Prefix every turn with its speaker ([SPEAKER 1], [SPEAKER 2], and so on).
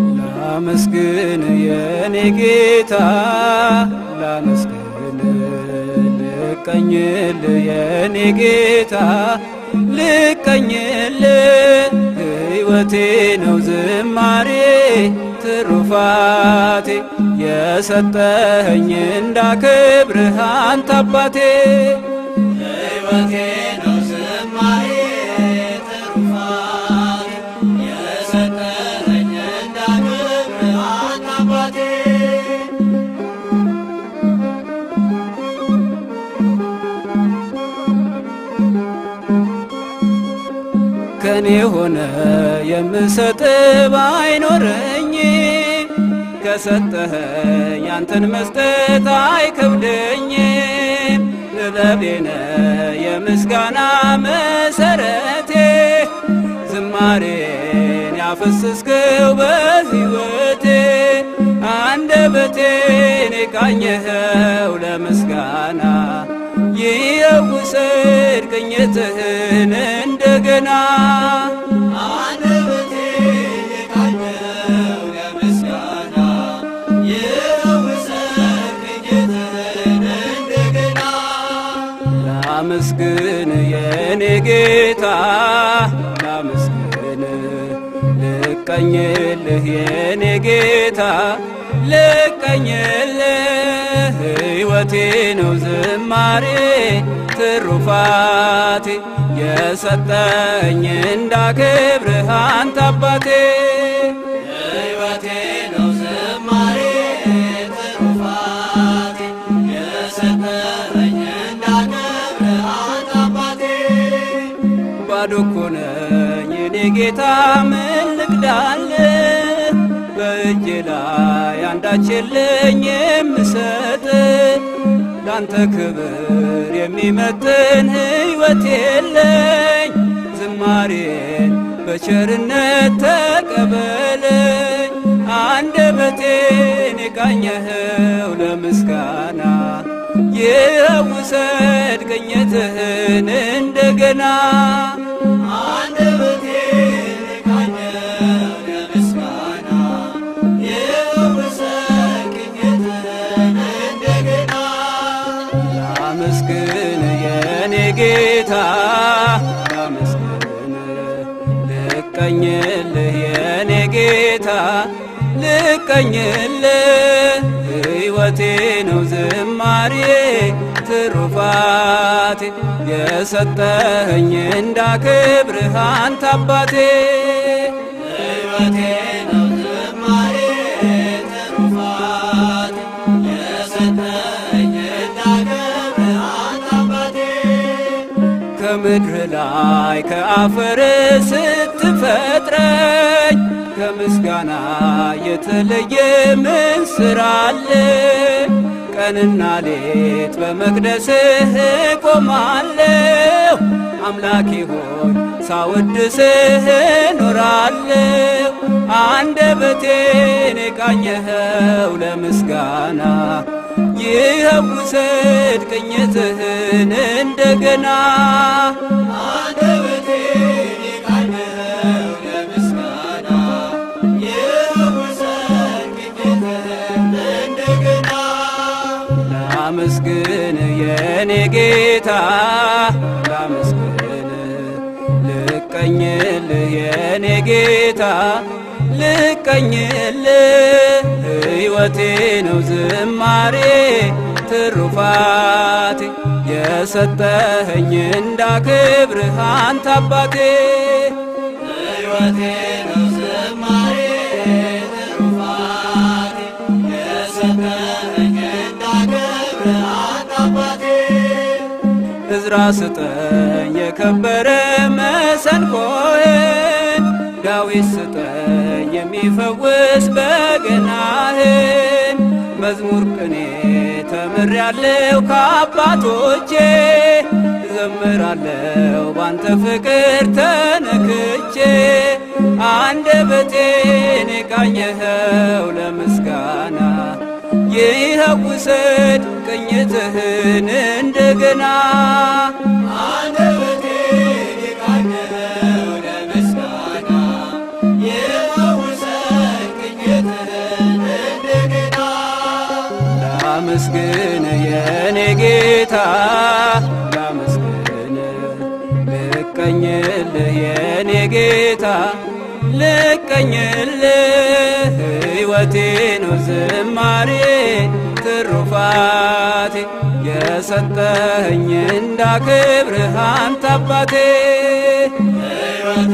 [SPEAKER 1] ላመስግን የኔ ጌታ ላመስግን ልቀኝል የኔ ጌታ ልቀኝል ሕይወቴ ነው ዝማሬ ትሩፋቴ የሰጠኸኝ እንዳከብርህ አንተ አባቴ ሕይወቴ ነው ዝማሬ ትሩፋቴ የሰጠኸኝ እንዳከብርህ አንተ አባቴ ከኔ ሆነ የምሰጥ ባይኖረኝ ከሰጠኸኝ አንተን መስጠት አይከብደኝ ጥበቤነ የምስጋና መሰረቴ ዝማሬን ያፈሰስከው በሕይወቴ አንደበቴን የቃኘኸው ለምስጋና ይውሰድ ቅኝትህን እንደገና አንደበቴን የቃኘኸው ለምስጋና ይውሰድ ቅኝትህን እንደገና ላመስግን የኔ ጌታ ላመስግን ልቀኝልህ የኔ ጌታ ልቀኝልህ ሕይወቴ ነው ዝማሬ ትሩፋቴ የሰጠኝ እንዳከብርህ አንተ አባቴ ሕይወቴ ነው ዝማሬ ትሩፋቴ የሰጠኝ እንዳከብርህ አንተ አባቴ ባዶ እኮ ነኝ የኔ ጌታ ምን ልክዳልህ በእጄ ላይ አንዳች የለኝ የምሰጥ ላንተ ክብር የሚመጥን ሕይወት የለኝ ዝማሬን በቸርነት ተቀበለኝ አንደበቴን የቃኘኸው ለምስጋና ይውሰድ ቅኝትህን እንደገና አንደበቴን የቃኘኸው ለምስጋና ይውሰድ ቅኝትህን እንደገና ላመስግን የኔ ጌታ ላመስግን ልቀኝልህ የኔ ጌታ ልቀኝልህ ሕይወቴ ነው ዝማሬ ትሩፋቴ የሰጠኸኝ እንዳከብርህ አንተ አባቴ ሕይወቴ ነው ዝማሬ ትሩፋቴ የሰጠኸኝ እንዳከብርህ አንተ አባቴ ከምድር ላይ ከአፈር ስትፈጥረኝ ከምስጋና የተለየ ምን ሥራ አለ? ቀንና ሌት በመቅደስህ ቆማለሁ አምላኬ ሆይ ሳወድስህ ኖራለሁ አንደበቴን የቃኘኸው ለምስጋና ይውሰድ ቅኝትህን እንደገና አንደበቴን የቃኘኸው ለምስጋና ይውሰድ ቅኝትህን እንደገና ላመስግን የኔ ጌታ ላመስግን ልቀኝልህ የኔ ጌታ ልቀኝልህ ሕይወቴ ነው ዝማሬ ትሩፋቴ የሰጠኸኝ እንዳከብርህ አንተ አባቴ ሕይወቴ ነው ዝማሬ ትሩፋቴ የሰጠኸኝ እንዳከብርህ አንተ አባቴ ዕዝራ ስጠኝ የከበረ መሰንቆህን ዳዊት ስጠኝ የሚፈውስ በገናህን መዝሙር ቅኔ ተምሬያለሁ ከአባቶቼ ዘምራለሁ ባንተ ፍቅር ተነክቼ አንደበቴን የቃኘኸው ለምስጋና ይኸው ውሰድ ቅኝትህን እንደገና አንደበቴን የቃኘኸው ለምስጋና ይኸው ውሰድ ቅኝትህን እንደገና ላመስግን የኔ ጌታ ልቀኝልህ የኔ ጌታ ልቀኝልህ ሕይወቴ ነው ዝማሬ ትሩፋቴ የሰጠኸኝ እንዳከብርህ አንተ አባቴ ሕይወቴ